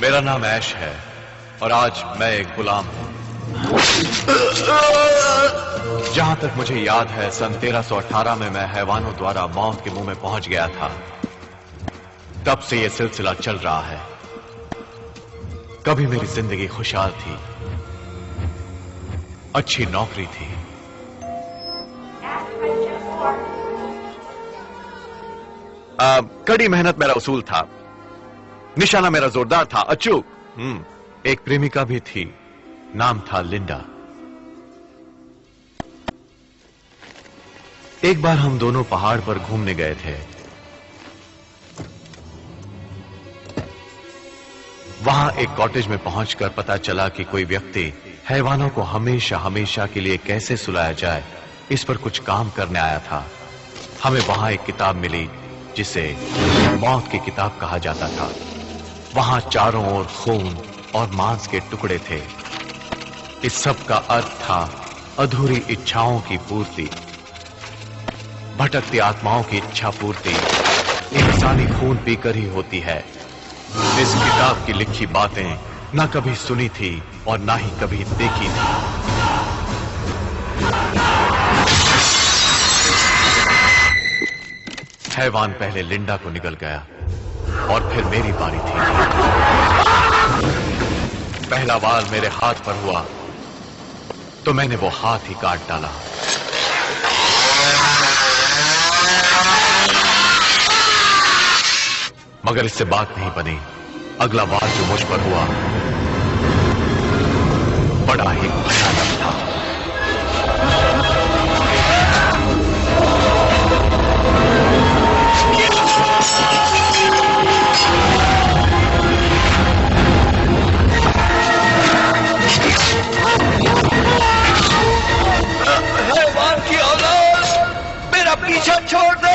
मेरा नाम ऐश है और आज मैं एक गुलाम हूं। जहां तक मुझे याद है, सन 1318 में मैं हैवानों द्वारा मौत के मुंह में पहुंच गया था। तब से यह सिलसिला चल रहा है। कभी मेरी जिंदगी खुशहाल थी, अच्छी नौकरी थी, कड़ी मेहनत मेरा उसूल था, निशाना मेरा जोरदार था, अचूक। एक प्रेमिका भी थी, नाम था लिंडा। एक बार हम दोनों पहाड़ पर घूमने गए थे। वहां एक कॉटेज में पहुंचकर पता चला कि कोई व्यक्ति हैवानों को हमेशा हमेशा के लिए कैसे सुलाया जाए, इस पर कुछ काम करने आया था। हमें वहां एक किताब मिली जिसे मौत की किताब कहा जाता था। वहां चारों ओर खून और मांस के टुकड़े थे। इस सब का अर्थ था अधूरी इच्छाओं की पूर्ति, भटकती आत्माओं की इच्छा पूर्ति इंसानी खून पीकर ही होती है। इस किताब की लिखी बातें ना कभी सुनी थी और ना ही कभी देखी थी। हैवान पहले लिंडा को निगल गया और फिर मेरी बारी थी। पहला वार मेरे हाथ पर हुआ तो मैंने वो हाथ ही काट डाला। मगर इससे बात नहीं बनी। अगला वार जो मुझ पर हुआ बड़ा ही भयानक था। हैवान की औलाद, मेरा पीछा छोड़ दे।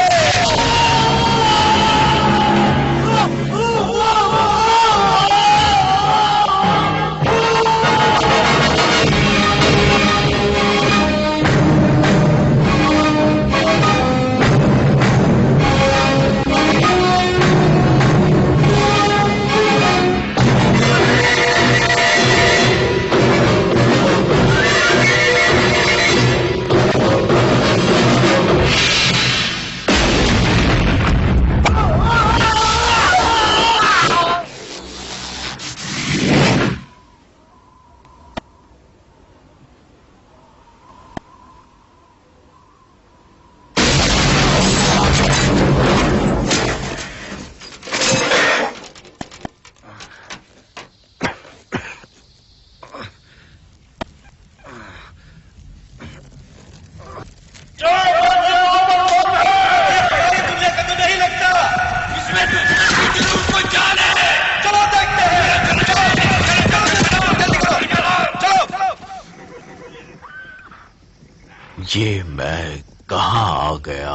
ये मैं कहां आ गया?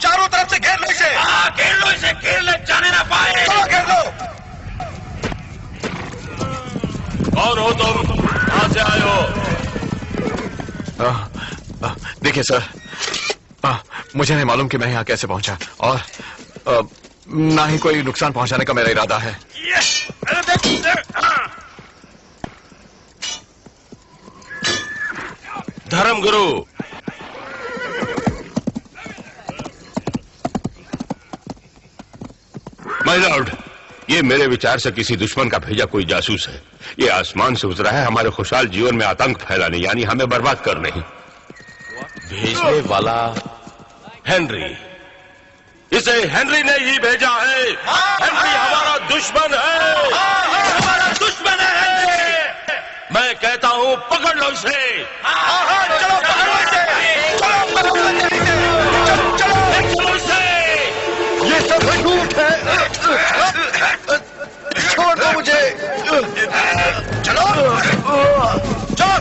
चारों तरफ से घेर लो इसे। घेर लो इसे, घेर ले, जाने ना पाए। चलो घेर लो। कौन हो तुम? कहां से आए हो? देखिए सर, मुझे नहीं मालूम कि मैं यहां कैसे पहुंचा और ना ही कोई नुकसान पहुंचाने का मेरा इरादा है। धर्मगुरु, माय लॉर्ड, ये मेरे विचार से किसी दुश्मन का भेजा कोई जासूस है। ये आसमान से उतरा है हमारे खुशहाल जीवन में आतंक फैलाने, यानी हमें बर्बाद करने ही। भेजने वाला हेनरी, इसे हेनरी ने ही भेजा है। हेनरी हमारा दुश्मन है। हमारा दुश्मन है। मैं कहता हूं पकड़ लो इसे। चलो पकड़ो इसे। चलो इसे। ये सब झूठ है। छोड़ दो मुझे। चलो चलो। चलो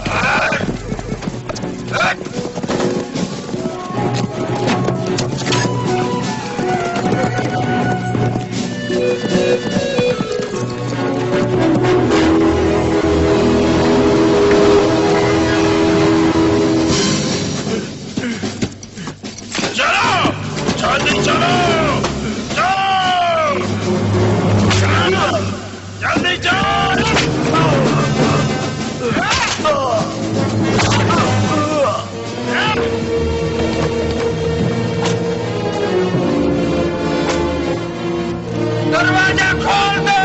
जल्दी चल। दरवाजा खोल दो।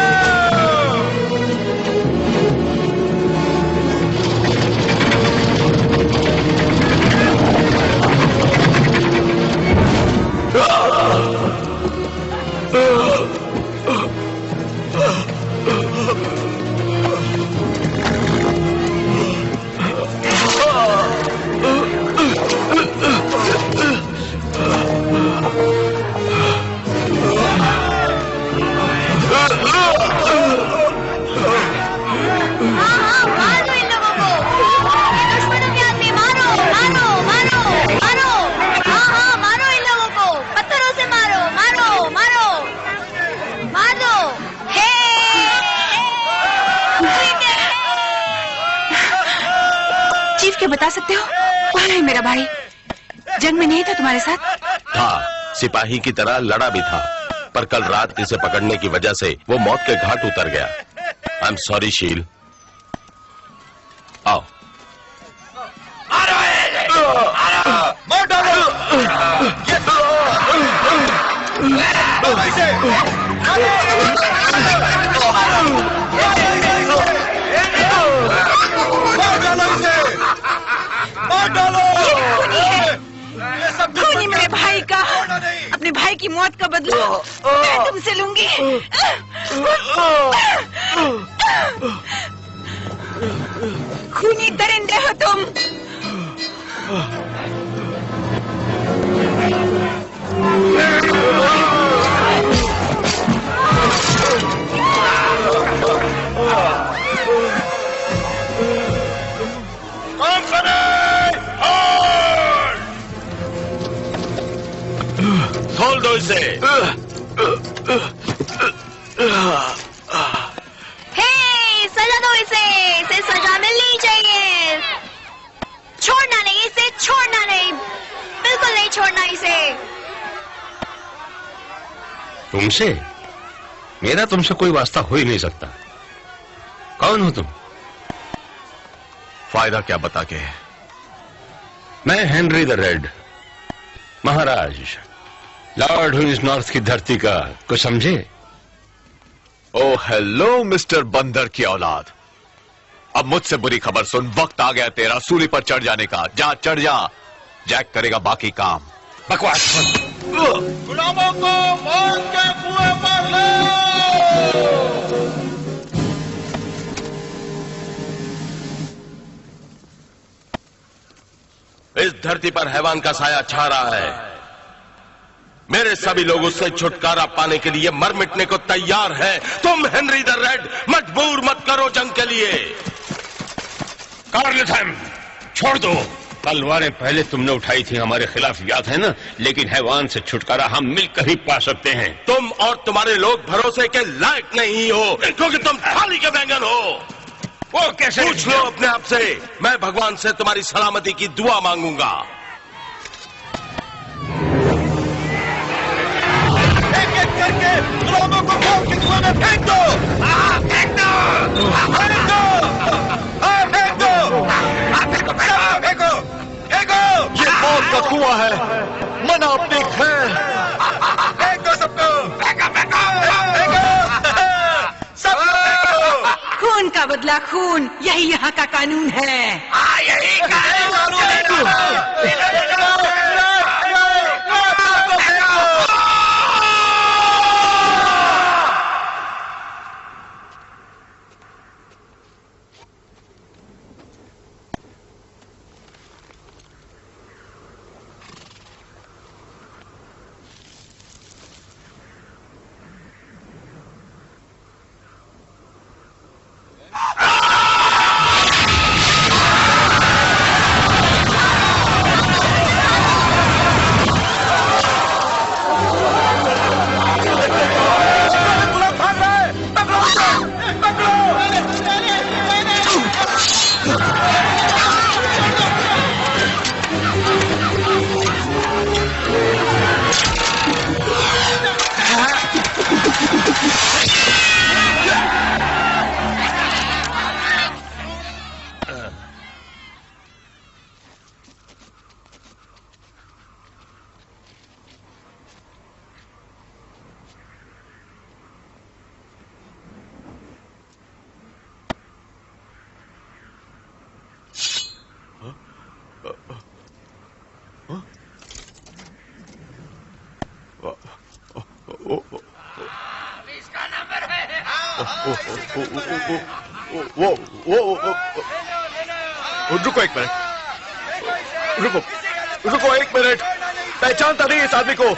बता सकते हो कहाँ है मेरा भाई? जंग में नहीं था तुम्हारे साथ? था, सिपाही की तरह लड़ा भी था, पर कल रात इसे पकड़ने की वजह से वो मौत के घाट उतर गया। आई एम सॉरी शील। आओ। खूनी मेरे भाई का, अपने भाई की मौत का बदला मैं तुमसे लूंगी। खूनी दरिंदे हो तुम। खोल दो इसे। हे, सजा दो इसे सजा मिलनी चाहिए। छोड़ना नहीं इसे, छोड़ना नहीं, बिल्कुल नहीं छोड़ना इसे। तुमसे? मेरा तुमसे कोई वास्ता हो ही नहीं सकता। कौन हो तुम? फायदा क्या बता के? मैं Henry the red, Maharaj, Lord who is north की धरती का। कुछ समझे? ओ हेलो मिस्टर बंदर की औलाद, अब मुझसे बुरी खबर सुन। वक्त आ गया तेरा सूली पर चढ़ जाने का। जा, चढ़ जा, जैक करेगा बाकी काम। बकवास। गुलामों को मौत के कुएं पर ले। इस धरती पर हैवान का साया छा रहा है। मेरे सभी लोग उससे छुटकारा पाने के लिए मर मिटने को तैयार हैं। तुम हेनरी द रेड मजबूर मत करो जंग के लिए। कार्लथम, छोड़ दो। तलवारें पहले तुमने उठाई थी हमारे खिलाफ, याद है ना? लेकिन हैवान से छुटकारा हम मिलकर ही पा सकते हैं। तुम और तुम्हारे लोग भरोसे के लायक नहीं हो, क्योंकि तुम थाली के बैंगन हो। वो कैसे? पूछ लो अपने आप से। मैं भगवान से तुम्हारी सलामती की दुआ मांगूंगा। एक-एक करके गुलामों को मौत के कुएं में फेंक दो। फेंक दो, फेंक दो, फेंक दो, फेंको, फेंको। ये मौत का कुआं है, मना अपनी खैर। फेंको सबको, फेंको, फेंको, फेंको, सबको फेंको। खून का बदला खून, यही यहाँ का कानून है। यही कानून है। इसका नंबर है। रुको एक मिनट, रुको एक मिनट। पहचानता नहीं इस आदमी को।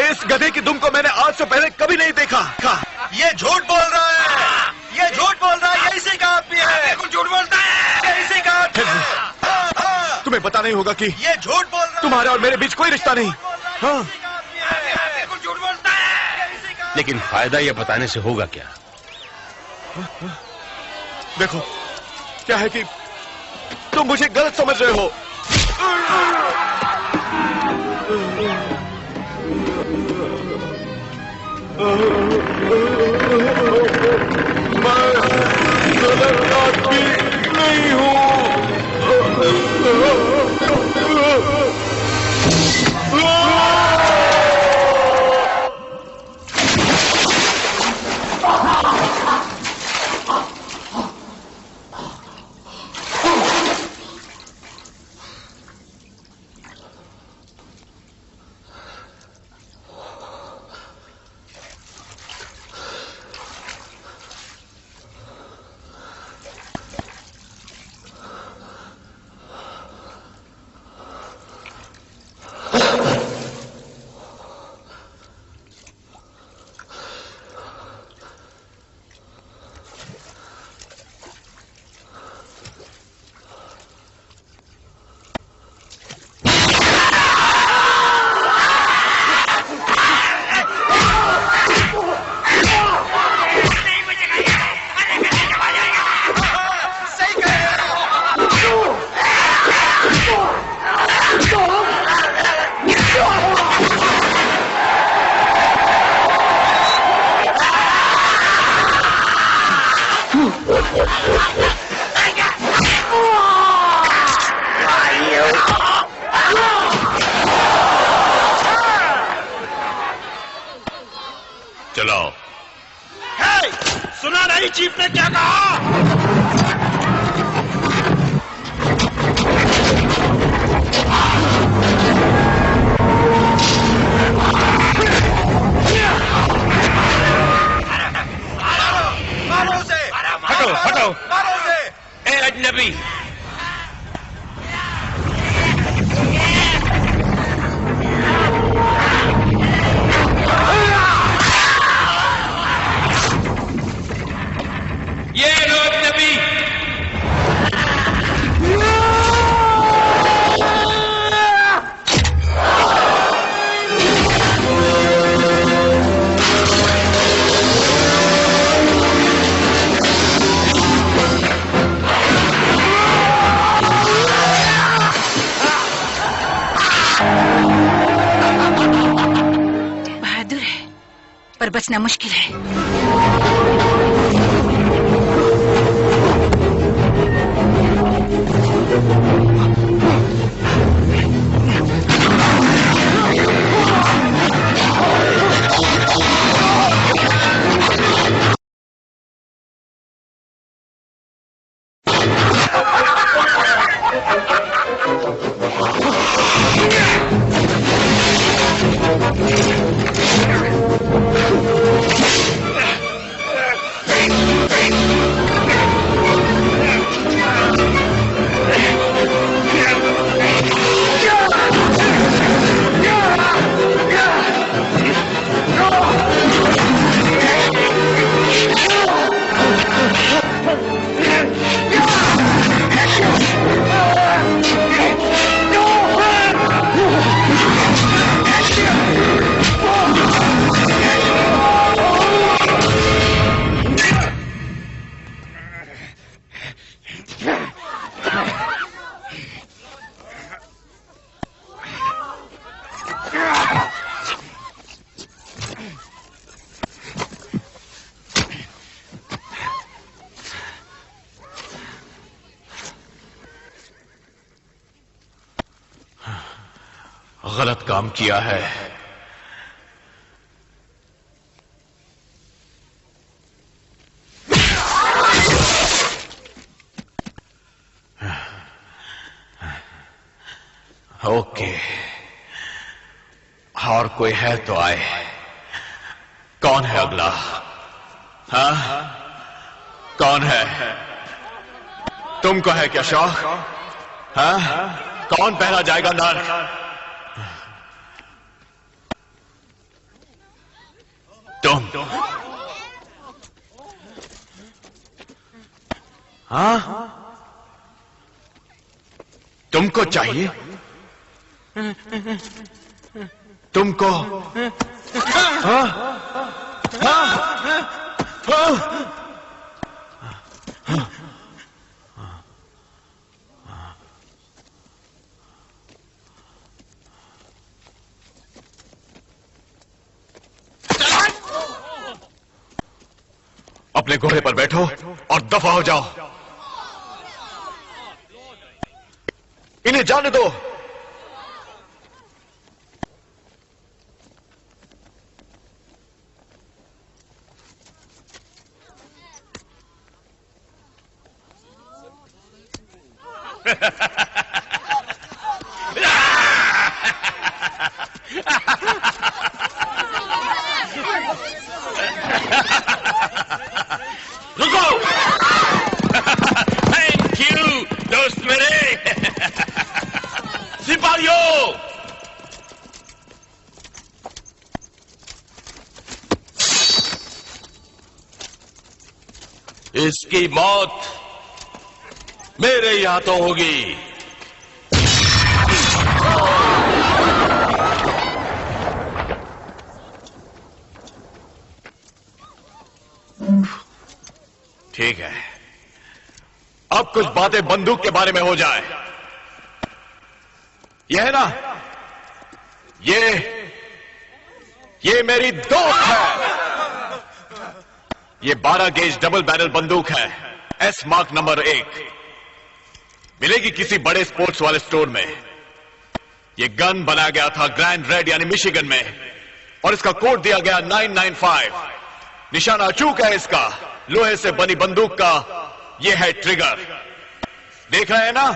इस गधे की दुम को मैंने आज से पहले कभी नहीं देखा। ये झूठ बोल रहा है, ये झूठ बोल रहा है, ये इसी का आदमी है। बिल्कुल झूठ बोलता है, ये इसी का आदमी है। तुम्हें पता नहीं होगा कि ये झूठ बोल रहा है, तुम्हारे और मेरे बीच कोई रिश्ता नहीं। हाँ, बिल्कुल झूठ बोलता है। लेकिन फायदा यह बताने से होगा क्या? देखो क्या है कि तुम मुझे गलत समझ रहे हो। मैं गलत आदमी नहीं हूँ। चलाओ। सुना नहीं चीफ ने क्या कहा? मारो उसे! हटो हटो! मारो उसे! ए अजनबी, ये लो अजनबी। बहादुर है पर बचना मुश्किल है। गलत काम किया है। ओके, और कोई है तो आए। कौन है अगला? हाँ, कौन है? तुमको है क्या शौक? हाँ, कौन पहला जाएगा अंदर? तुम। हाँ, तुमको चाहिए? तुमको? हाँ? हाँ? हाँ? अपने घोड़े पर बैठो और दफा हो जाओ। इन्हें जाने दो। रुको। थैंक यू दोस्त मेरे। सिपाहियों, इसकी मौत मेरे ही हाथों होगी। ठीक है, अब कुछ बातें बंदूक के बारे में हो जाए। यह है ना, ये मेरी दोस्त है। ये 12 गेज डबल बैरल बंदूक है, एस मार्क नंबर 1। मिलेगी किसी बड़े स्पोर्ट्स वाले स्टोर में। ये गन बनाया गया था ग्रैंड रेड यानी मिशिगन में, और इसका कोड दिया गया 995। निशाना अचूक है इसका, लोहे से बनी बंदूक का। यह है ट्रिगर, देख रहे हैं ना?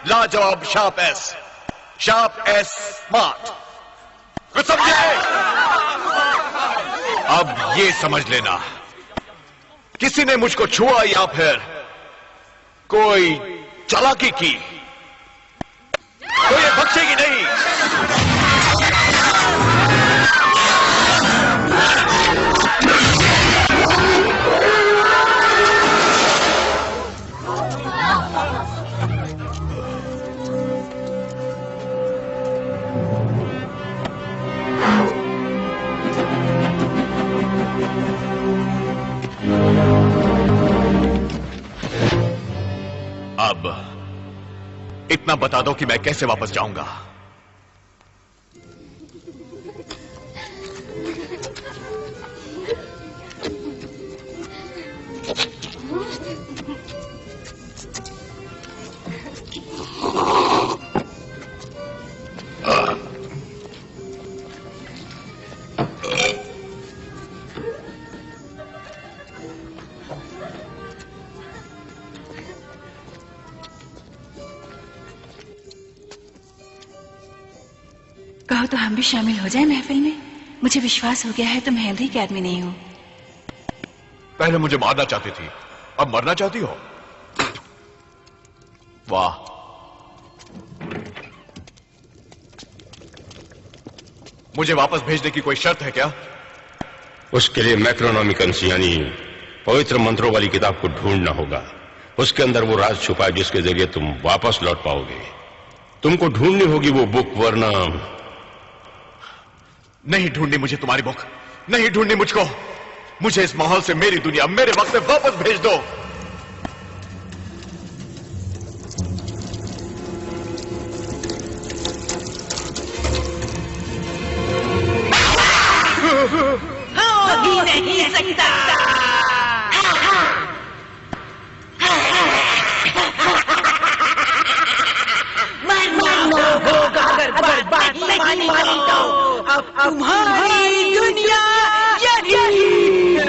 लाजवाब शार्प एस स्मार्ट। कुछ समझे? अब ये समझ लेना, किसी ने मुझको छुआ या फिर कोई चालाकी की तो ये बख्शेगी नहीं। अब इतना बता दो कि मैं कैसे वापस जाऊंगा। कहो तो हम भी शामिल हो जाए महफिल में। मुझे विश्वास हो गया है तुम हेनरी के आदमी नहीं हो। पहले मुझे मारना चाहती थी, अब मरना चाहती हो? वाह, मुझे वापस भेजने की कोई शर्त है क्या? उसके लिए मैक्रोनॉमिकन्स यानी पवित्र मंत्रों वाली किताब को ढूंढना होगा। उसके अंदर वो राज छुपा है जिसके जरिए तुम वापस लौट पाओगे। तुमको ढूंढनी होगी वो बुक, वरना नहीं ढूंढनी मुझे तुम्हारी बुक, नहीं ढूंढनी मुझको। मुझे इस माहौल से, मेरी दुनिया, मेरे वक्त में वापस भेज दो। हो ही नहीं सकता। मरना होगा अगर बात नहीं मानी तो। अब तुम्हारी दुनिया यही है।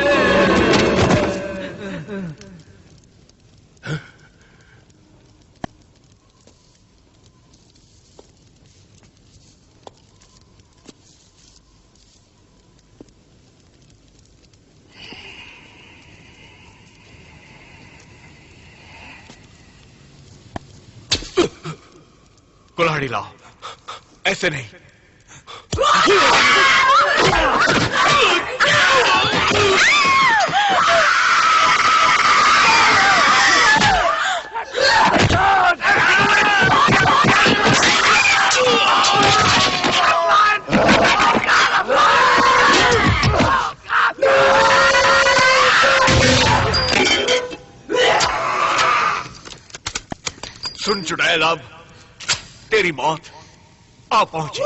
कुल्हाड़ी लाओ, ऐसे नहीं। सुन चुड़ैल, अब तेरी मौत आ पहुंची।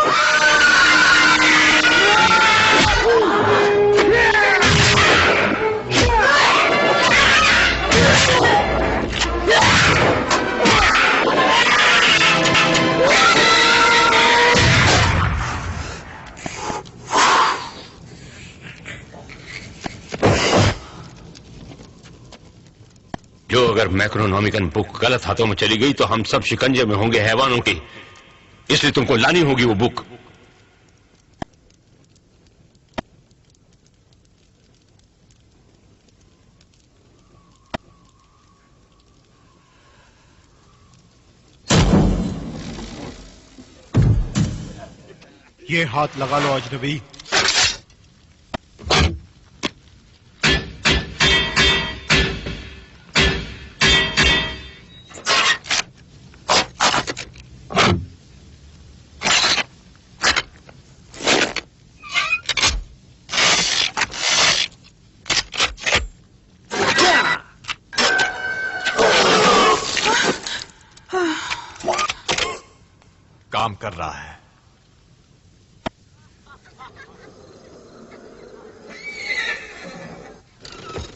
जो अगर मैक्रोनॉमिकन बुक गलत हाथों में चली गई तो हम सब शिकंजे में होंगे हैवानों की, इसलिए तुमको लानी होगी वो बुक। ये हाथ लगा लो अजनबी। काम कर रहा है।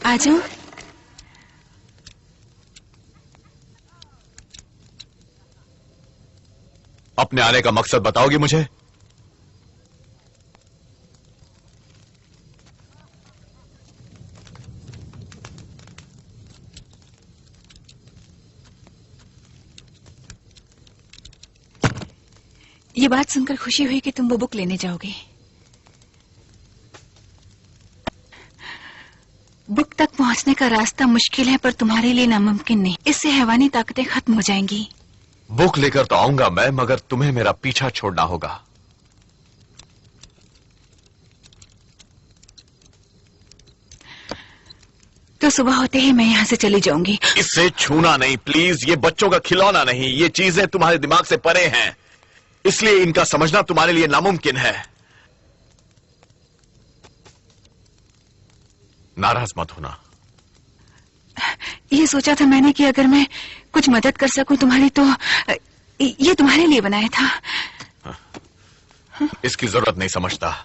आ जाओ। अपने आने का मकसद बताओगी मुझे? ये बात सुनकर खुशी हुई कि तुम वो बुक लेने जाओगे। बुक तक पहुंचने का रास्ता मुश्किल है, पर तुम्हारे लिए नामुमकिन नहीं। इससे हैवानी ताकतें खत्म हो जाएंगी। बुक लेकर तो आऊंगा मैं, मगर तुम्हें मेरा पीछा छोड़ना होगा। तो सुबह होते ही मैं यहाँ से चली जाऊंगी। इसे छूना नहीं प्लीज, ये बच्चों का खिलौना नहीं। ये चीजें तुम्हारे दिमाग से परे हैं, इसलिए इनका समझना तुम्हारे लिए नामुमकिन है। नाराज मत होना। ये सोचा था मैंने कि अगर मैं कुछ मदद कर सकूं तुम्हारी, तो ये तुम्हारे लिए बनाया था। इसकी जरूरत नहीं समझता।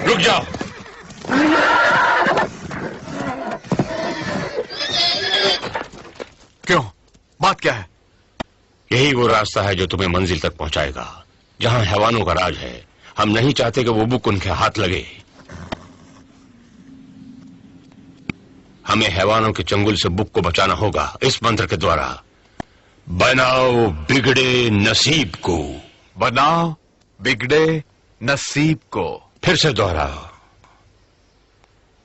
रुक जाओ। क्यों? बात क्या है? यही वो रास्ता है जो तुम्हें मंजिल तक पहुंचाएगा, जहां हैवानों का राज है। हम नहीं चाहते कि वो बुक उनके हाथ लगे। हमें हैवानों के चंगुल से बुक को बचाना होगा इस मंत्र के द्वारा। बनाओ बिगड़े नसीब को। बनाओ बिगड़े नसीब को। फिर से दोहराओ।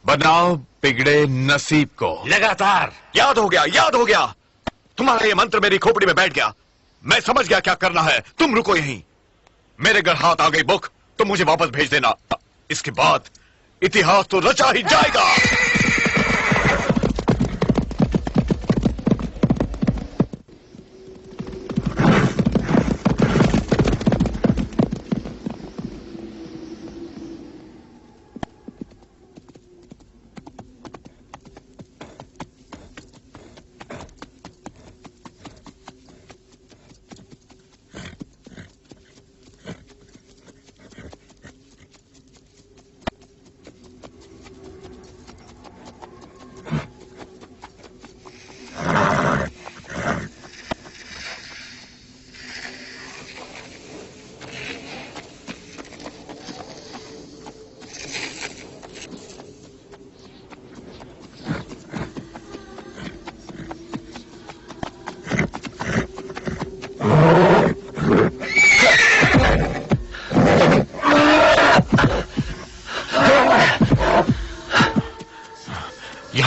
बनाओ बिगड़े नसीब को। लगातार। याद हो गया, याद हो गया। तुम्हारा ये मंत्र मेरी खोपड़ी में बैठ गया। मैं समझ गया क्या करना है। तुम रुको यहीं। मेरे घर हाथ आ गई बुक तो मुझे वापस भेज देना। इसके बाद इतिहास तो रचा ही जाएगा।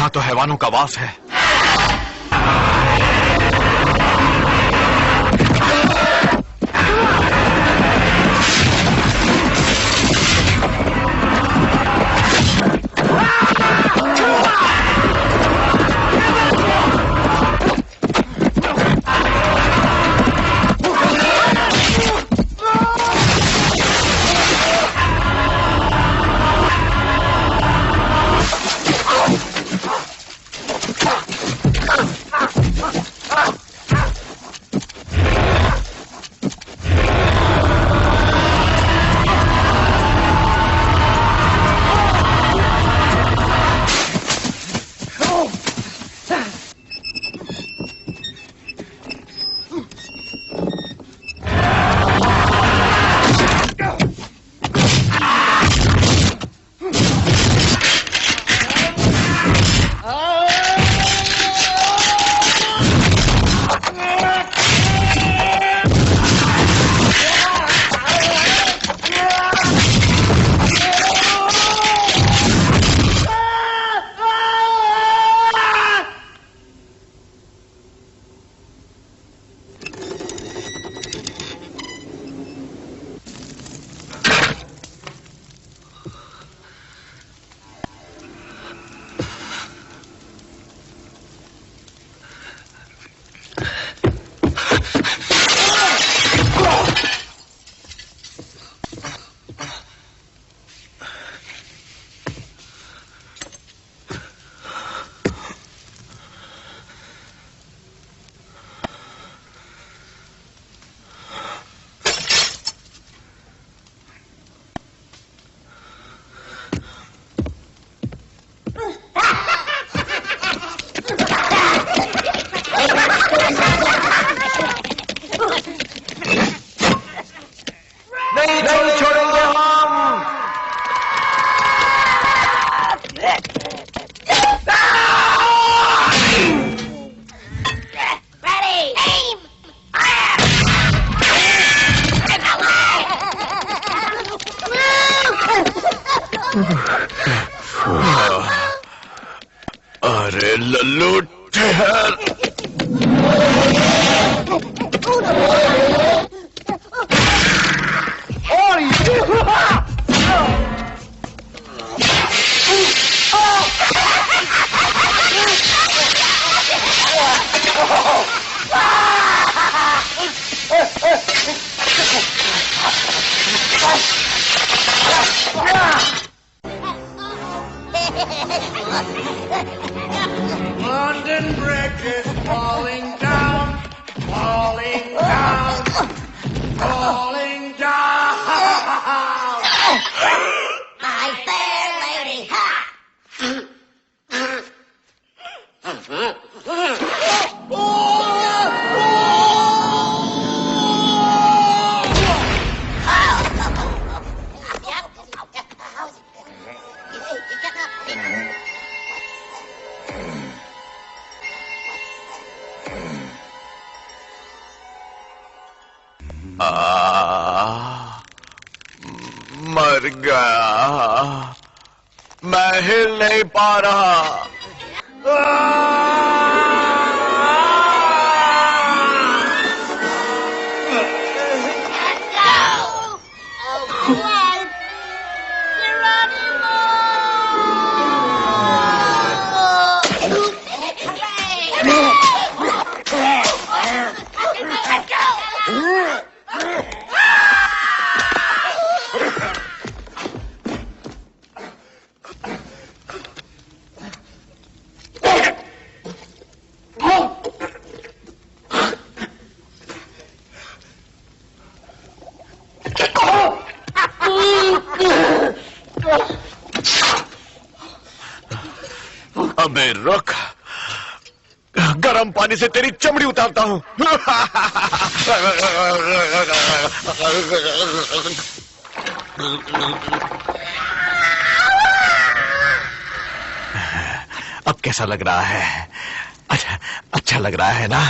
यहाँ तो हैवानों का वास है। अरे लल्लू ठहर। London Bridge is falling down, falling down, falling down. My fair lady, ha! मर गया, मैं हिल नहीं पा रहा। अबे रुक, गर्म पानी से तेरी चमड़ी उतारता हूं। अब कैसा लग रहा है? अच्छा लग रहा है ना?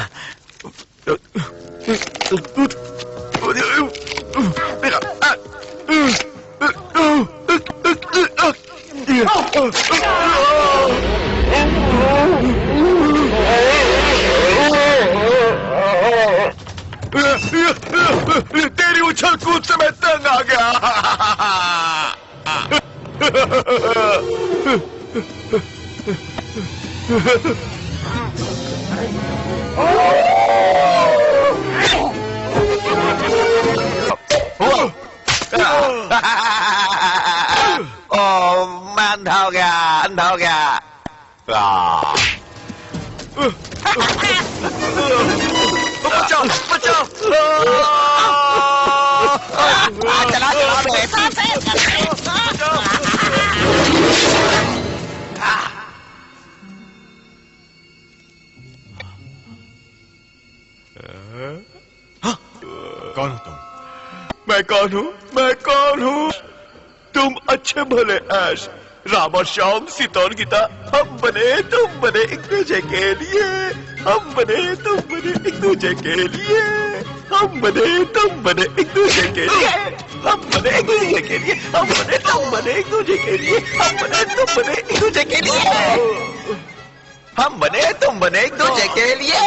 उछल कूद से मैं तंग आ गया। मैं अंधा हो गया, अंधा हो गया। बचाओ बचाओ। चला चला कौन हो तुम? मैं कौन हूँ? मैं कौन हूँ? तुम अच्छे भले ऐश, राम और श्याम, सीता और गीता, हम बने तुम बने एक दूसरे के लिए, हम बने तुम बने एक दूसरे के लिए, हम बने तुम बने एक दूसरे के लिए, हम बने एक दूसरे के लिए, हम बने तुम बने एक दूसरे के लिए, हम बने तुम बने एक दूसरे के लिए, हम बने तुम बने एक दूसरे के लिए।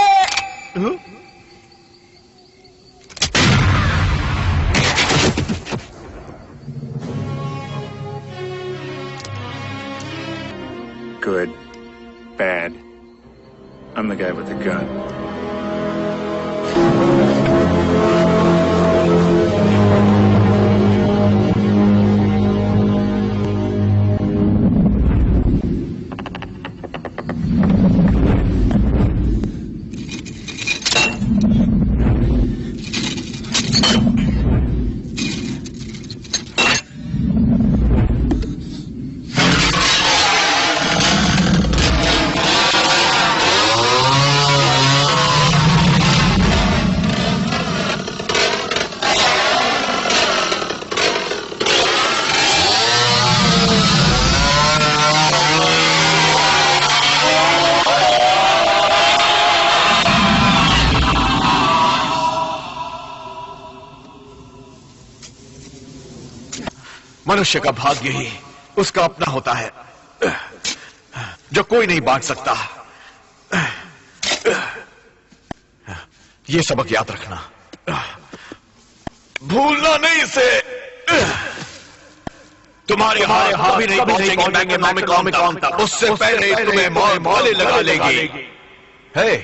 Good, bad. I'm the guy with the gun. मनुष्य का भाग्य ही उसका अपना होता है, जो कोई नहीं बांट सकता। ये सबक याद रखना, भूलना नहीं इसे। तुम्हारे हाथ भी नहीं पहुंचेंगे मैं कौन था, उससे पहले तुम्हें मौले लगा लेगी। है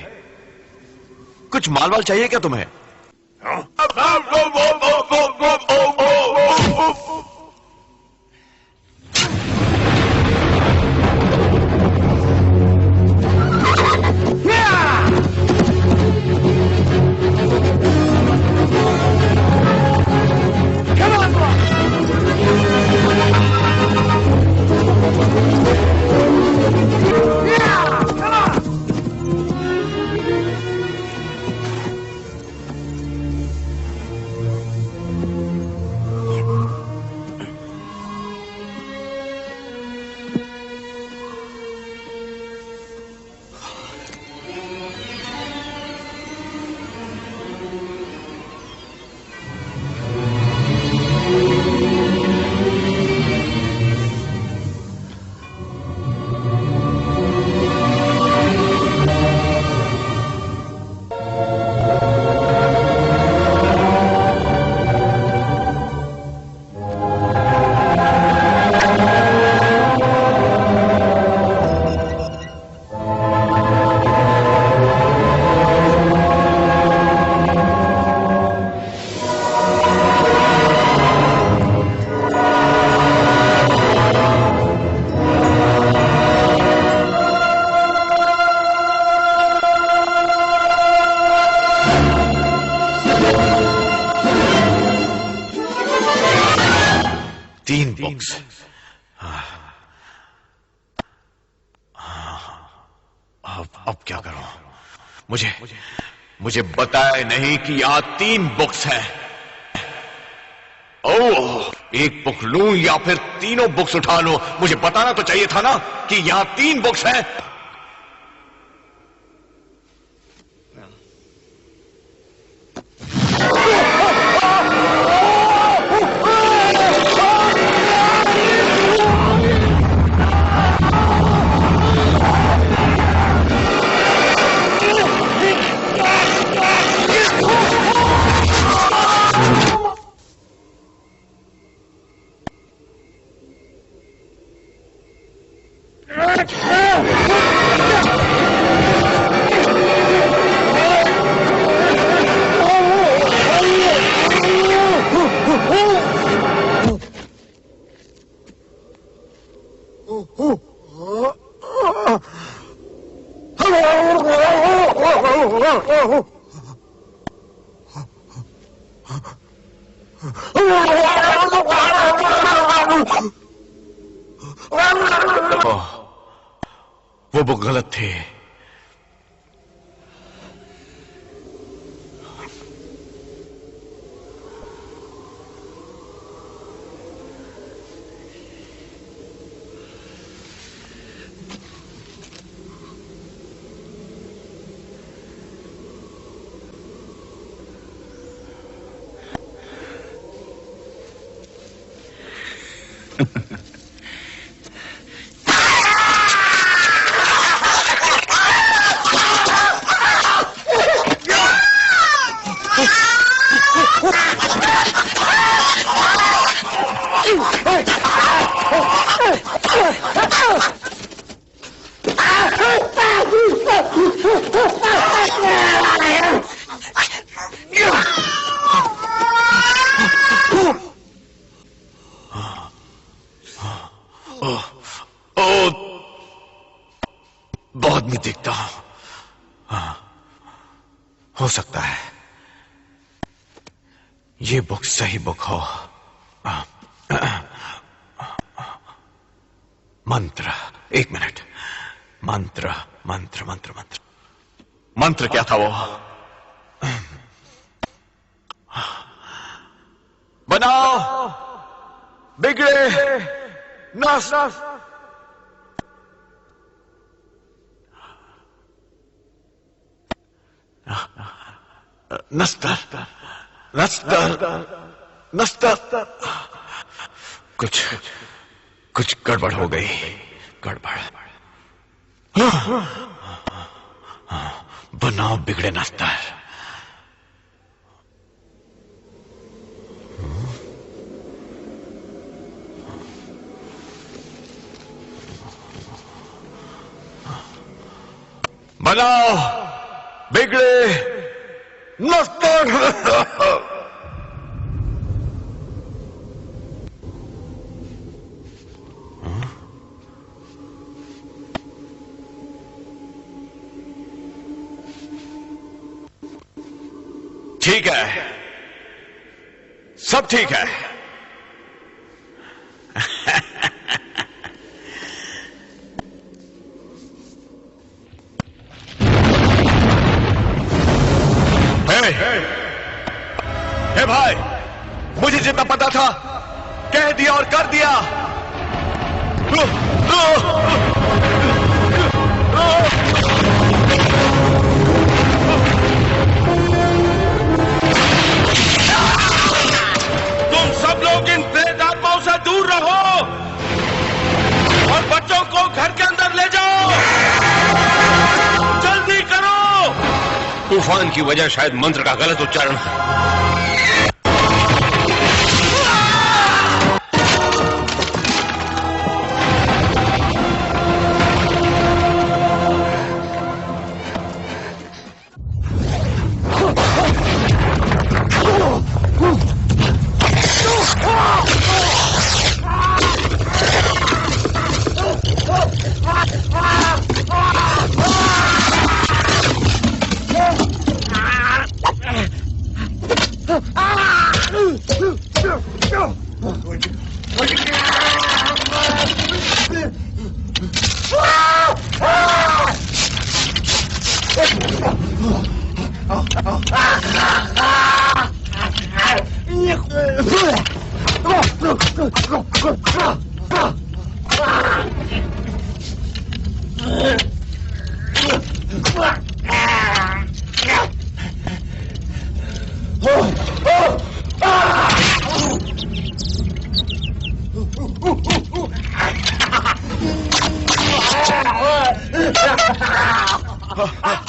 कुछ माल वाल चाहिए क्या तुम्हें? अब क्या करूं? मुझे बताया नहीं कि यहां 3 बुक्स हैं। ओह, एक बुक लूं या फिर तीनों बुक्स उठा लूं? मुझे बताना तो चाहिए था ना कि यहां 3 बुक्स हैं। वो गलत थे। बहुत मैं देखता हूं। हो सकता है ये बुक सही बुक हो। मंत्र, एक मिनट। मंत्र मंत्र मंत्र मंत्र मंत्र क्या था वो? बनाओ बिगड़े नस नस्तर नस्तर नस्तर। कुछ गड़बड़ हो गई। गड़बड़। बनाओ बिगड़े नस्तर। बनाओ बिगड़े नस्तर। ठीक है, सब ठीक है। हे भाई, मुझे जितना पता था कह दिया और कर दिया। तुम सब लोग इन प्रेत आत्माओं से दूर रहो और बच्चों को घर के अंदर ले जाओ। जल्दी करो। तूफान की वजह शायद मंत्र का गलत उच्चारण है।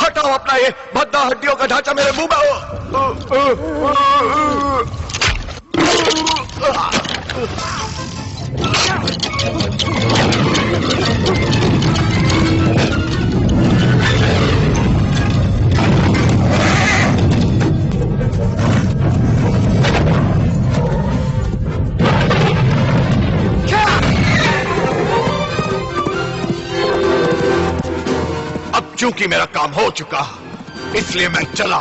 हटाओ अपना ये भद्दा हड्डियों का ढांचा मेरे मुंह में। क्योंकि मेरा काम हो चुका, इसलिए मैं चला।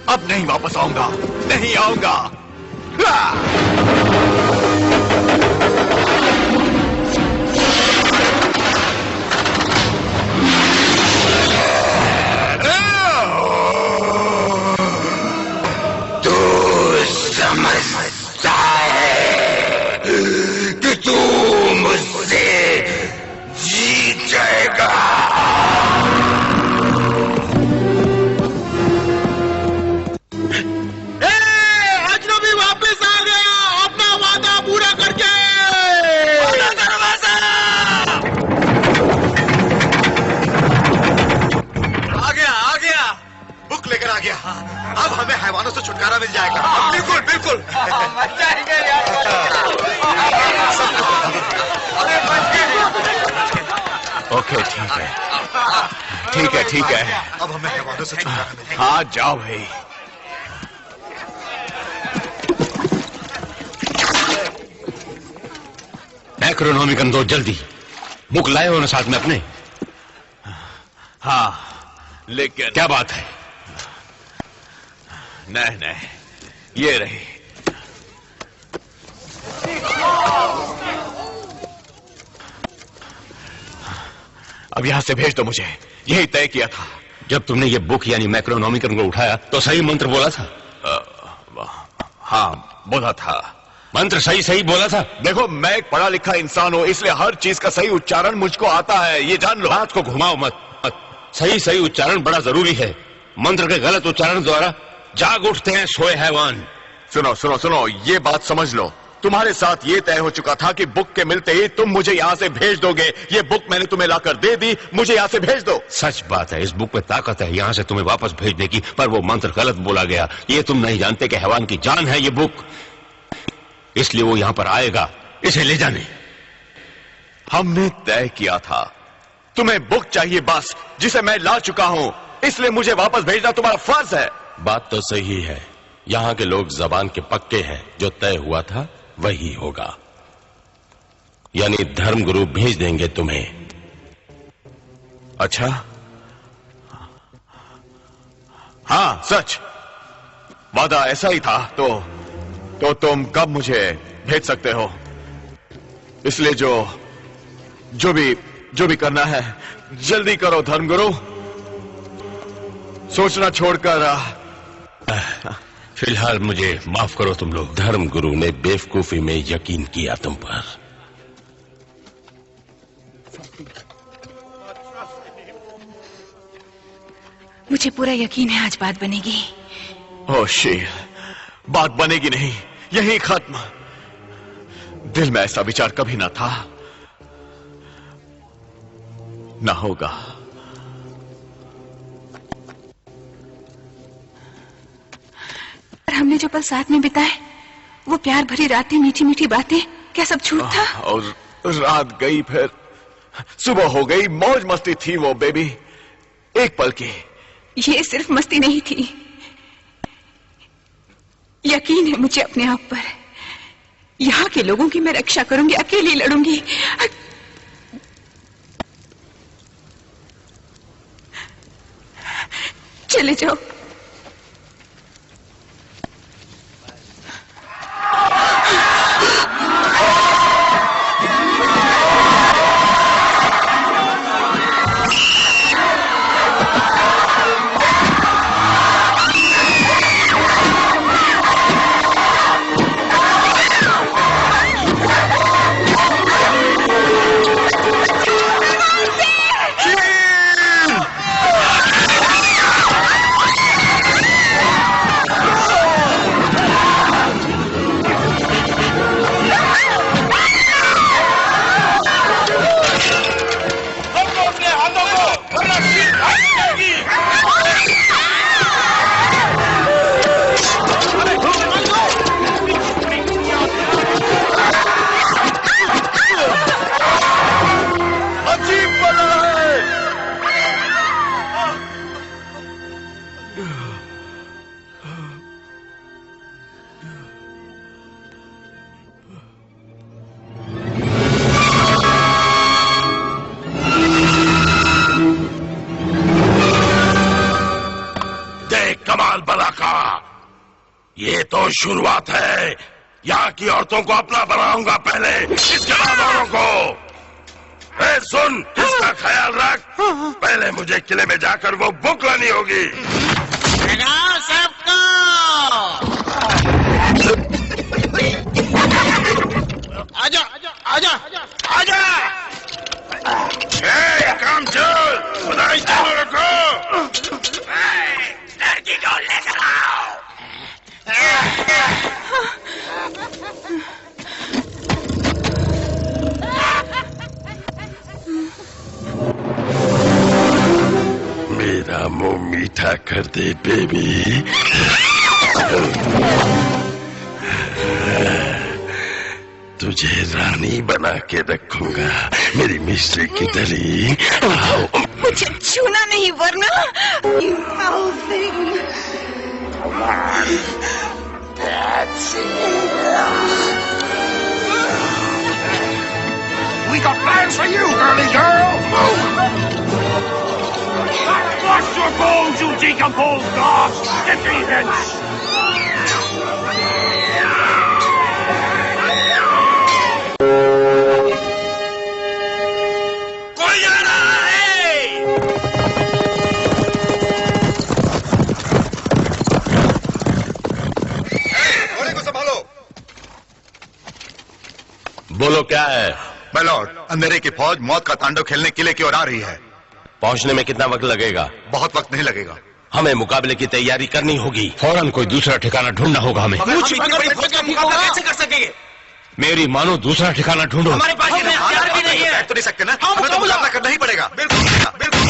अब नहीं वापस आऊंगा, नहीं आऊंगा। समझता है कि तू मुझसे जीत जाएगा। अजनबी वापस आ गया, अपना वादा पूरा करके। दरवाजा आ गया, बुक लेकर आ गया। अब हमें हैवानों से छुटकारा मिल जाएगा। बिल्कुल बिल्कुल। ओके, ठीक है, ठीक है, ठीक है। अब हमें हैवानों से छुटकारा मिल जाएगा। हाँ, जाओ भाई। मैक्रोनॉमिकन दो जल्दी। बुक लाए हो ना साथ में अपने? हाँ, लेकिन क्या बात है? नहीं, ये रही। अब यहां से भेज दो मुझे, यही तय किया था। जब तुमने ये बुक यानी मैक्रोनॉमिकन को उठाया तो सही मंत्र बोला था? हाँ, बोला था। मंत्र सही बोला था? देखो, मैं एक पढ़ा लिखा इंसान हूं, इसलिए हर चीज का सही उच्चारण मुझको आता है, ये जान लो। बात को घुमाओ मत। सही उच्चारण बड़ा जरूरी है। मंत्र के गलत उच्चारण द्वारा जाग उठते हैं सोए हैवान। सुनो, ये बात समझ लो। तुम्हारे साथ ये तय हो चुका था कि बुक के मिलते ही तुम मुझे यहाँ से भेज दोगे। ये बुक मैंने तुम्हें लाकर दे दी, मुझे यहाँ से भेज दो। सच बात है, इस बुक में ताकत है यहाँ से तुम्हें वापस भेजने की, पर वो मंत्र गलत बोला गया। ये तुम नहीं जानते कि हैवान की जान है ये बुक, इसलिए वो यहाँ पर आएगा इसे ले जाने। हमने तय किया था, तुम्हें बुक चाहिए बस, जिसे मैं ला चुका हूँ, इसलिए मुझे वापस भेजना तुम्हारा फर्ज है। बात तो सही है, यहाँ के लोग जबान के पक्के हैं, जो तय हुआ था वही होगा। यानी धर्मगुरु भेज देंगे तुम्हें। अच्छा, हाँ सच, वादा ऐसा ही था। तो तुम कब मुझे भेज सकते हो? इसलिए जो भी करना है जल्दी करो धर्मगुरु, सोचना छोड़कर। फिलहाल मुझे माफ करो तुम लोग। धर्मगुरु ने बेवकूफी में यकीन किया तुम पर। मुझे पूरा यकीन है आज बात बनेगी। ओ शील, बात बनेगी नहीं, यही खत्म। दिल में ऐसा विचार कभी ना था, ना होगा। हमने जो पल साथ में बिताए, वो प्यार भरी रातें, मीठी मीठी बातें, क्या सब झूठ था? और रात गई, फिर सुबह हो गई, मौज मस्ती थी वो बेबी, एक पल की। ये सिर्फ मस्ती नहीं थी, यकीन है मुझे अपने आप पर। यहाँ के लोगों की मैं रक्षा करूंगी, अकेली लड़ूंगी। चले जाओ। तो शुरुआत है। यहाँ की औरतों को अपना बनाऊंगा पहले, इसके बाद औरों को। ए सुन, इसका ख्याल रख। पहले मुझे किले में जाकर वो बुक लानी होगी। सबको आजा आजा आजा। काम चल, खुदाई चालू रखो। लड़की को लेकर आओ। मेरा मुंह मीठा कर दे बेबी। तुझे रानी बना के रखूंगा, मेरी मिस्ट्री की दली। मुझे छूना नहीं वरना। We got plans for you, girly girl. Wash your bones, you decomposed dogs. Get these hence. कोई आ रहा है। घोड़े को संभालो। बोलो क्या है? My lord, अंधेरे की फौज मौत का तांडव खेलने किले की ओर आ रही है। पहुंचने में कितना वक्त लगेगा? बहुत वक्त नहीं लगेगा। हमें मुकाबले की तैयारी करनी होगी। फौरन कोई दूसरा ठिकाना ढूंढना होगा हमें। कैसे कर सकेंगे? मेरी मानो दूसरा ठिकाना ढूंढो। हमारे पास ये हथियार भी नहीं है। तो नहीं सकते ना, हमें तो मुकाबला करना ही पड़ेगा। बिल्कुल बिल्कुल।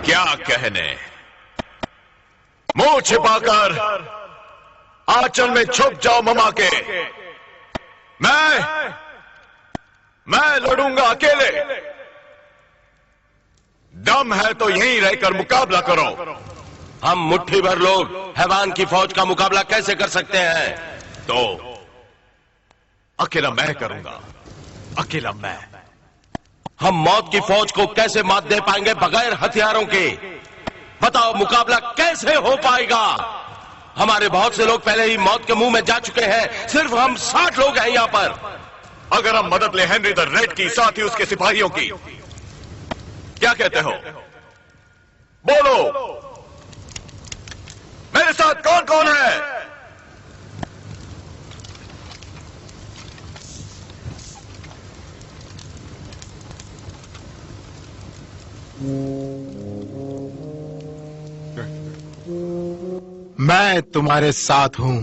क्या कहने? मुंह छिपाकर आंचल में छुप जाओ ममा के। मैं लड़ूंगा अकेले। दम है तो यहीं रहकर मुकाबला करो। हम मुट्ठी भर लोग हैवान की फौज का मुकाबला कैसे कर सकते हैं? तो अकेला मैं करूंगा, अकेला मैं। हम मौत की फौज को कैसे मात दे पाएंगे बगैर हथियारों के? बताओ, मुकाबला कैसे हो पाएगा? हमारे बहुत से लोग पहले ही मौत के मुंह में जा चुके हैं। सिर्फ हम 60 लोग हैं यहाँ पर। अगर हम मदद ले हेनरी द रेड की, साथ ही उसके सिपाहियों की, क्या कहते हो? बोलो, मेरे साथ कौन कौन है? मैं तुम्हारे साथ हूं।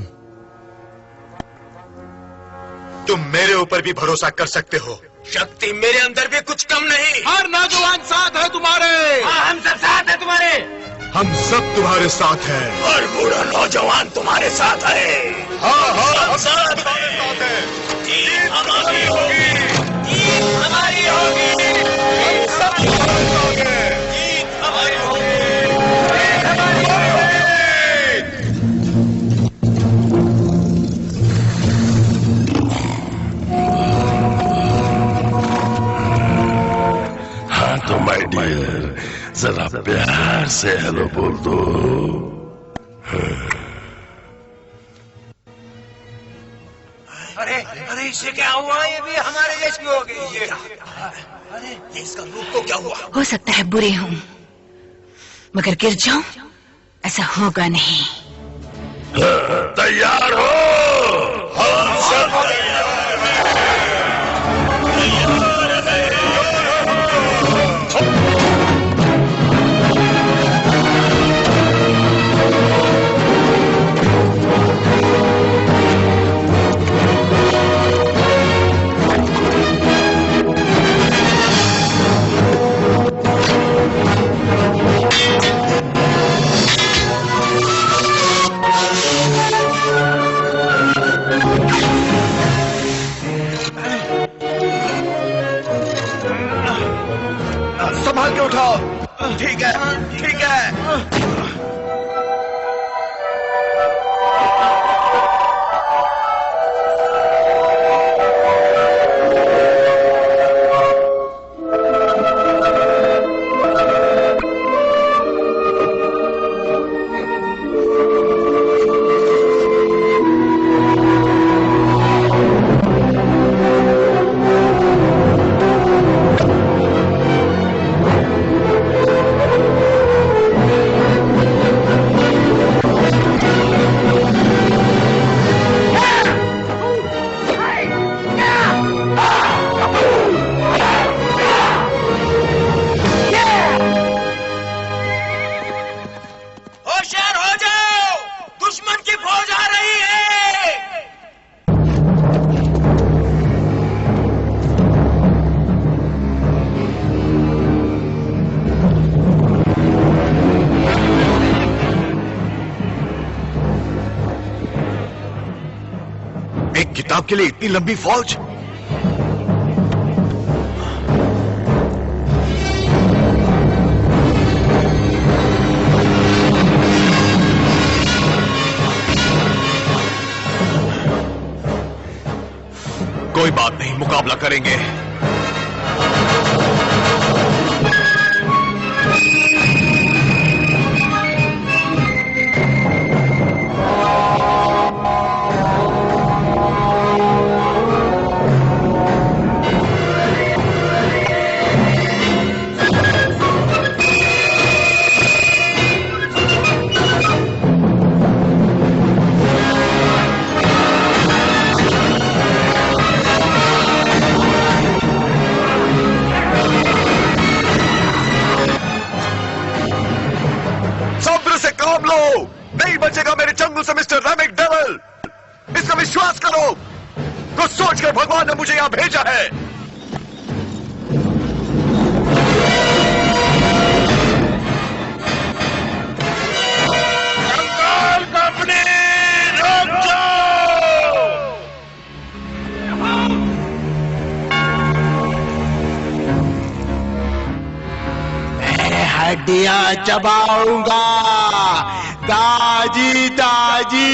तुम मेरे ऊपर भी भरोसा कर सकते हो। शक्ति मेरे अंदर भी कुछ कम नहीं। हर नौजवान साथ है तुम्हारे। हम सब साथ है तुम्हारे। हम सब तुम्हारे साथ हैं। और बूढ़ा नौजवान तुम्हारे साथ है। हाँ हाँ, हम सब तुम्हारे साथ हैं। जीत हमारी होगी। जीत हमारी होगी। हम सब तुम्हारे साथ हैं। जीत हमारी होगी। हाँ तो माय डियर, जरा प्यार से हेलो बोल दो। अरे अरे इसे क्या हुआ? ये भी हमारे जैसी हो गई। ये अरे इसका रूप को क्या हुआ? हो सकता है बुरे हूं, मगर गिर जाऊं ऐसा होगा नहीं। तैयार हो? हम सब संभाल के उठाओ। ठीक है, ठीक है। किताब के लिए इतनी लंबी फौज? कोई बात नहीं, मुकाबला करेंगे। नहीं बचेगा मेरे जंगल से मिस्टर रैमिक डेविल। इसका विश्वास करो। कुछ सोच कर भगवान ने मुझे यहां भेजा है। कंकाल कंपनी रुक जाओ। मैं हड्डियां चबाऊंगा ताजी ताजी।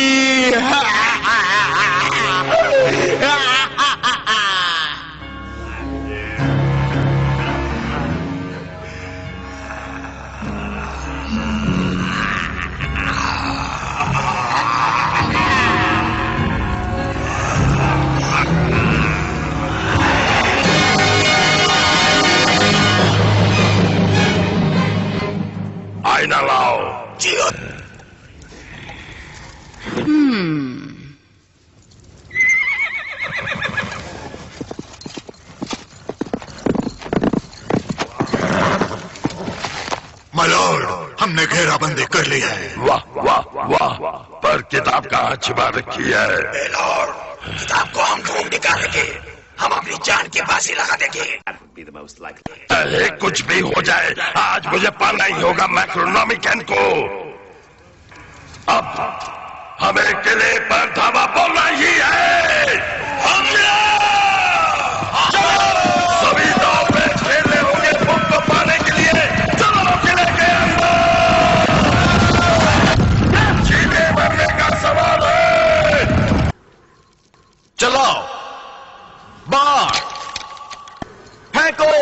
आईना लाओ। मलॉर्ड, हमने घेराबंदी कर ली है। वाह वाह वाह, पर किताब कहाँ छिपा रखी है? लॉर्ड, किताब को हम ढूंढ निकालेंगे। हम अपनी जान की बाजी लगा देंगे। अरे कुछ भी हो जाए, आज मुझे पाना ही होगा मैक्रोनॉमिकन को। अब हमें किले पर धावा बोलना ही है। सभी दांव पे खेलने होंगे बुक को पाने के लिए। चलो किले के अंदर, जीने मरने का सवाल है। चलो बाहर फेंको।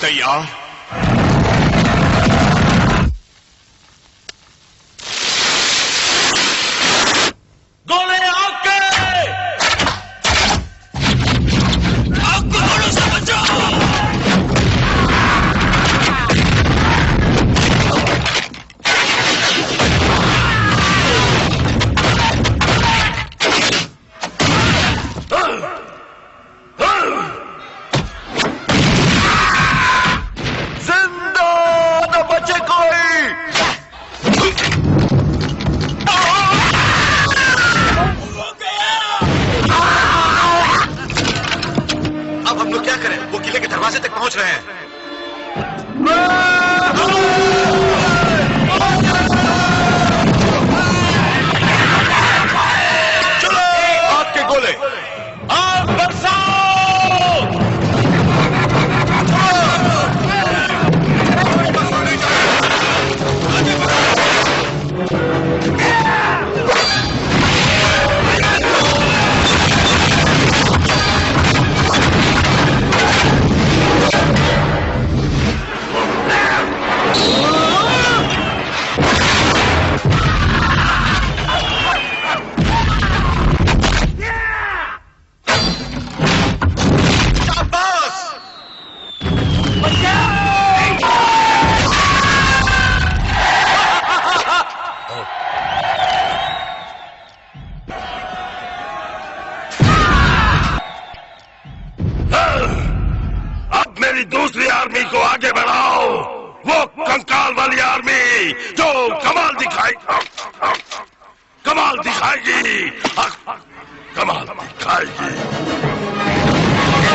तैयार? गोले आके आपको गोलों से बचाओ। दरवाजे तक पहुंच रहे हैं। चलो आपके गोले आग बरसाओ। आर्मी को आगे बढ़ाओ, वो कंकाल वाली आर्मी जो कमाल दिखाएगी, कमाल दिखाएगी।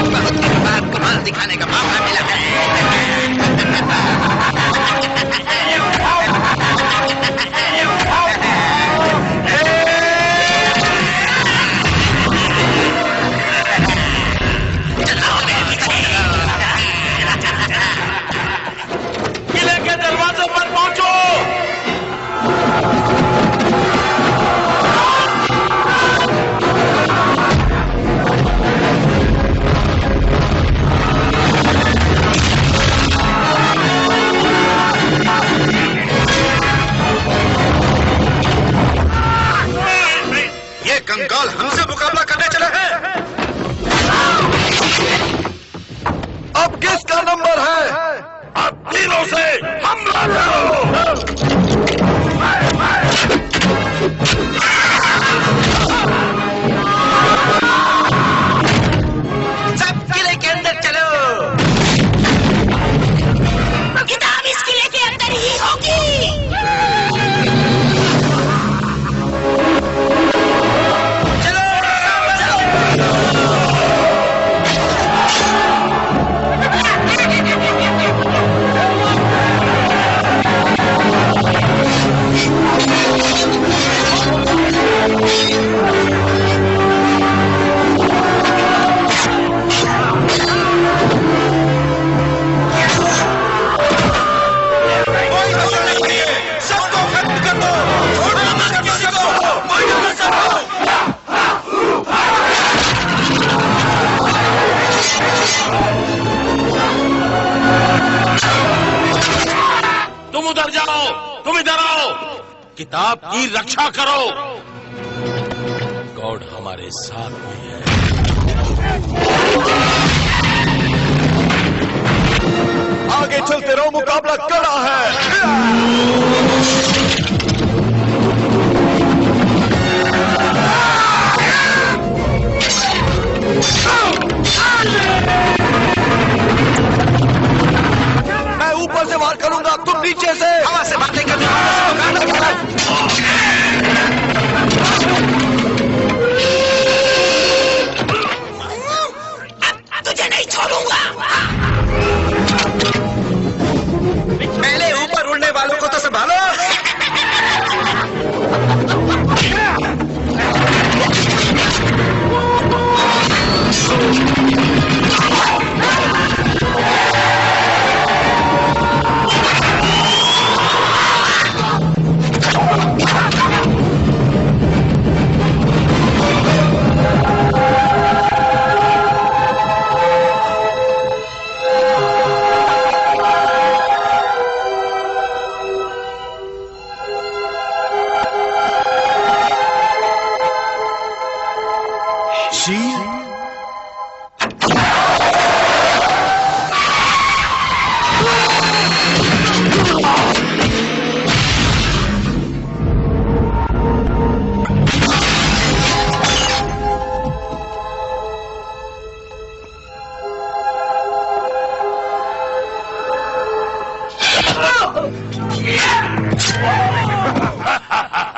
बहुत दिन बाद कमाल दिखाने का मौका मिला है। किले के दरवाजे पर पहुंचो। ये कंकाल हमसे मुकाबला करने चले हैं। अब किसका नंबर है? अब तीनों से हमला करो। सब किले के अंदर चलो। किताब इस किले के अंदर ही होगी। तुम उधर जाओ, तुम इधर आओ, किताब की रक्षा करो। गॉड हमारे साथ में है। आगे चलते रहो, मुकाबला कड़ा है। मैं ऊपर से वार करूंगा, तुम नीचे से। हवा से बातें करने वालों से मुकाबला अब तुझे नहीं छोड़ूंगा। पहले ऊपर उड़ने वालों को तो संभालो।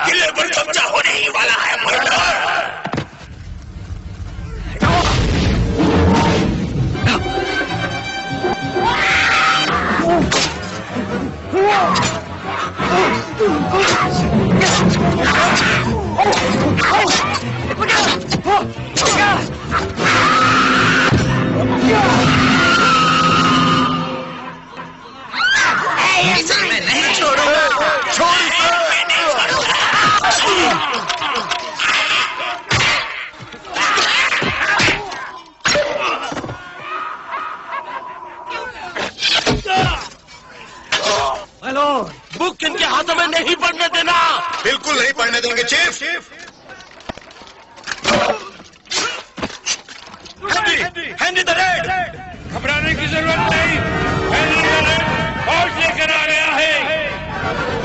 किले पर कब्जा होने ही वाला है मर्डर। इसे मैं नहीं छोड़ूंगा। हेलो, बुक इनके हाथों में नहीं पड़ने देना। बिल्कुल नहीं पढ़ने देंगे चीफ। Henry the red. घबराने की जरूरत नहीं। हेनरी द रेड फौज लेकर आ गया है।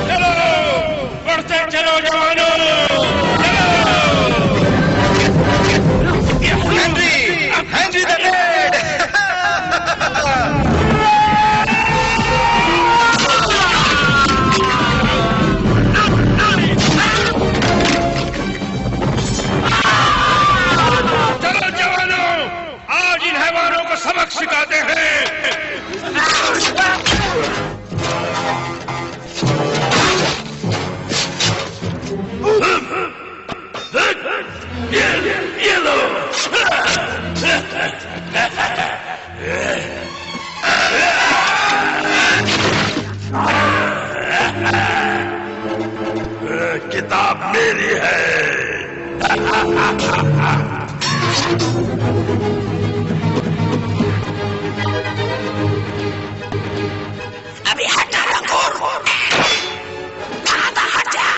चलो बढ़ते चलो जवानों, हेनरी द रेड। किताब मेरी है। अभी हटा लंगूर, हट जा।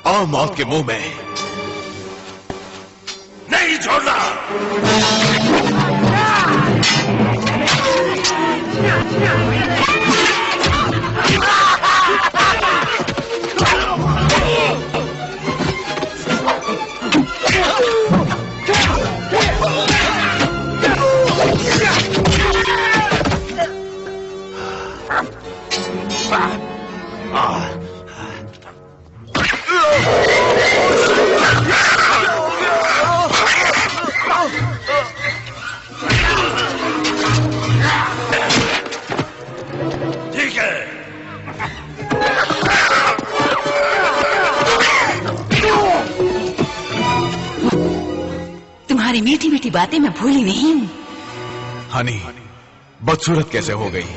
आओ मौत के मुंह में। नहीं छोड़ना। ठीक है। तुम्हारी मीठी मीठी बातें मैं भूली नहीं हूँ। हनी बदसूरत कैसे हो गई?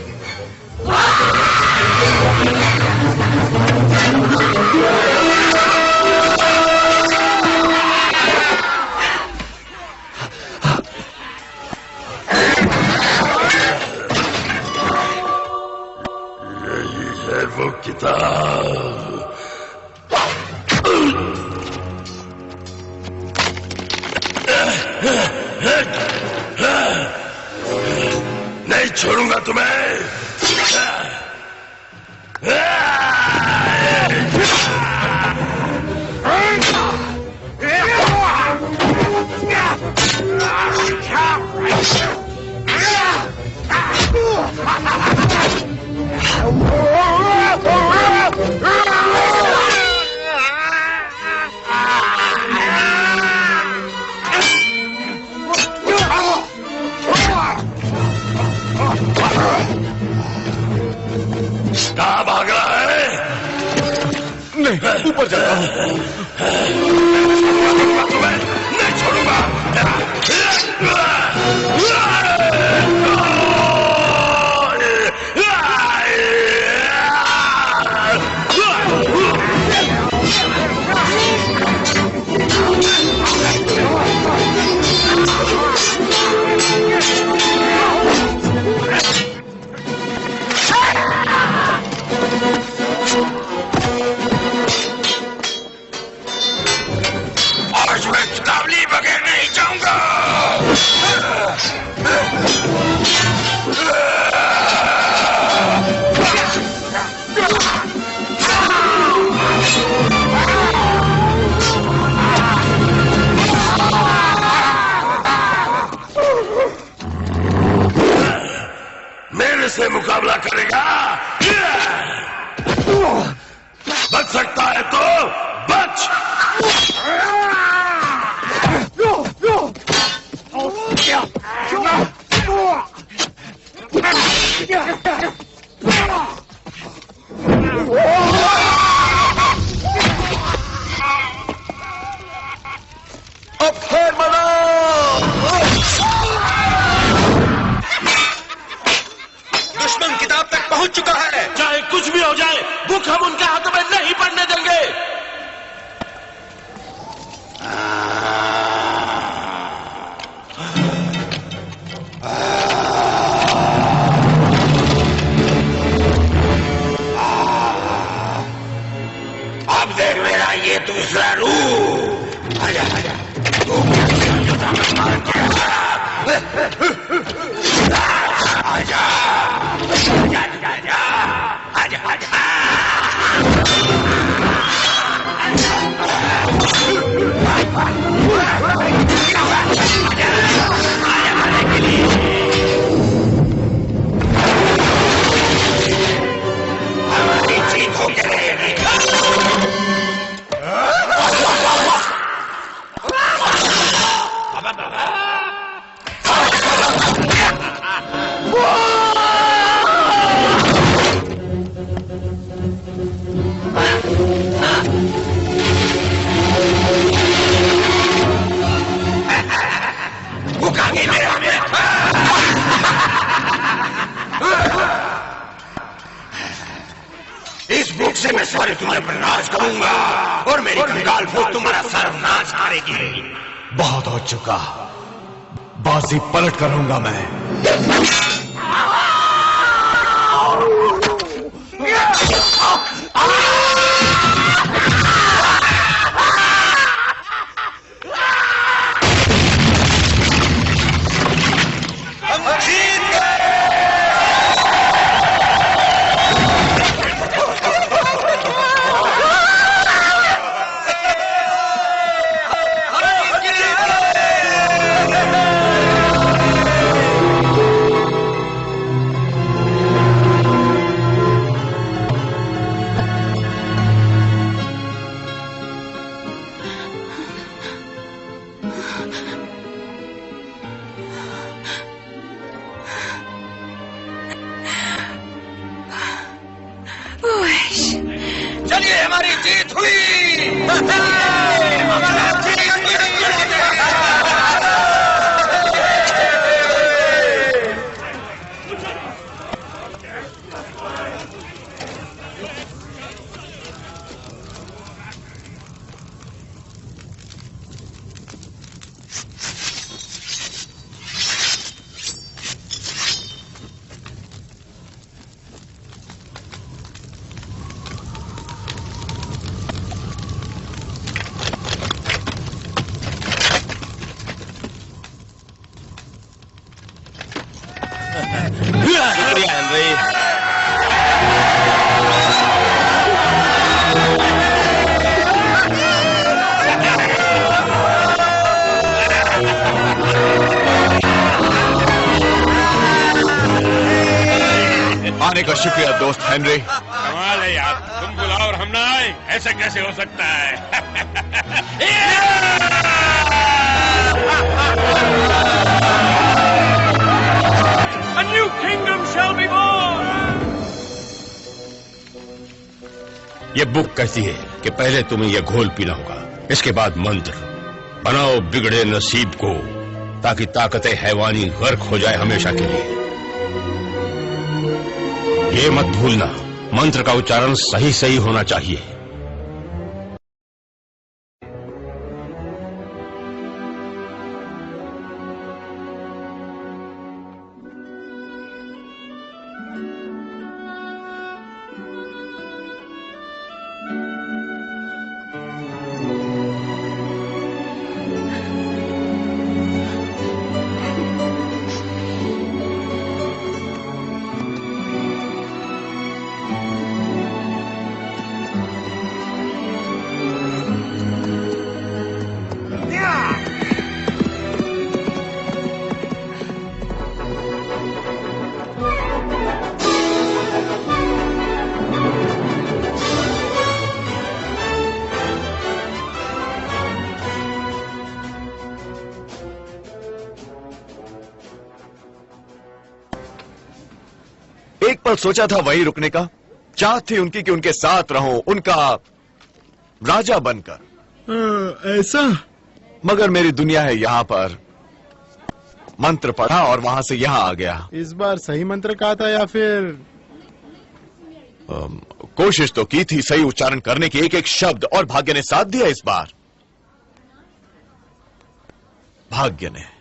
यही है वो किताब। नहीं छोड़ूंगा तुम्हें। कहाँ भाग रहा है? नहीं, ऊपर जाता हूँ। नहीं छोड़ूंगा। आज मैं किताब लिए बगैर नहीं जाऊंगा। मेरे से मुकाबला करेगा? बच सकता है तो बच। अब फेर बनाओ। दुश्मन किताब तक पहुंच चुका है। चाहे कुछ भी हो जाए, बुक हम उनके हाथों में नहीं पड़ने देंगे। अब देख मेरा ये दूसरा रूप। आजा आजा, तू जो ताकत मान के आजा आजा आजा आजा आजा। हमारी जीत हो जाएगी। मैं सारे तुम्हारे पर नाच करूंगा और मेरी कंगाल फौज तुम्हारा सर्वनाश करेगी। बहुत हो चुका, बाजी पलट करूंगा मैं। चलिए, हमारी जीत हुई। शुक्रिया हेनरी। आने का शुक्रिया दोस्त हेनरी। कमाल है यार, तुम बुलाओ और हम ना आए, ऐसे कैसे हो सकता है? A new kingdom shall be born. ये बुक कहती है कि पहले तुम्हें यह घोल पीना होगा, इसके बाद मंत्र बनाओ बिगड़े नसीब को, ताकि ताकत हैवानी गर्क हो जाए हमेशा के लिए। ये मत भूलना, मंत्र का उच्चारण सही सही होना चाहिए। एक पल सोचा था वहीं रुकने का, चाहत थी उनकी कि उनके साथ रहूं, उनका राजा बनकर। ऐसा? मगर मेरी दुनिया है यहाँ पर। मंत्र पढ़ा और वहां से यहाँ आ गया। इस बार सही मंत्र कहा था या फिर? कोशिश तो की थी सही उच्चारण करने की, एक एक शब्द, और भाग्य ने साथ दिया इस बार। भाग्य ने।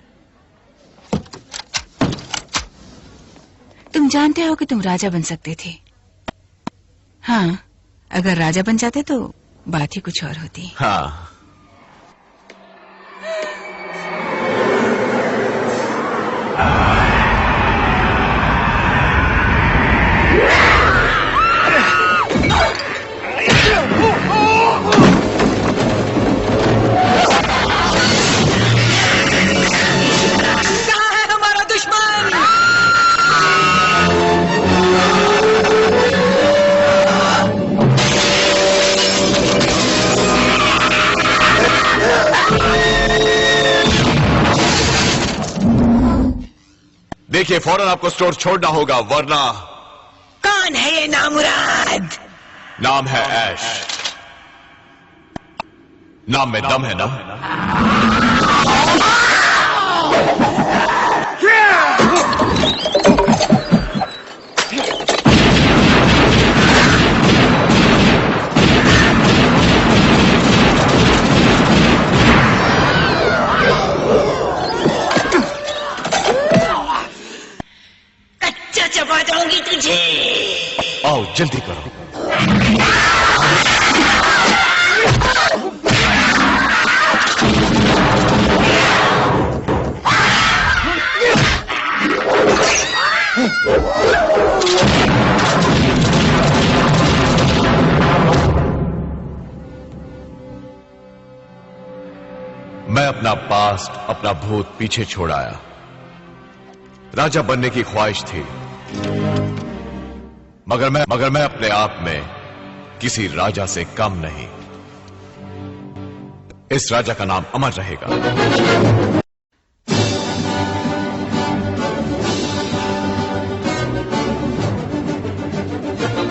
तुम जानते हो कि तुम राजा बन सकते थे। हाँ, अगर राजा बन जाते तो बात ही कुछ और होती। हाँ, देखिए फौरन आपको स्टोर छोड़ना होगा, वरना। कौन है ये नामुराद? नाम है ऐश। नाम में दम है ना? दबा जाऊंगी तुझे। आओ जल्दी करो। मैं अपना पास्ट, अपना भूत पीछे छोड़ आया। राजा बनने की ख्वाहिश थी, मगर मैं अपने आप में किसी राजा से कम नहीं। इस राजा का नाम अमर रहेगा।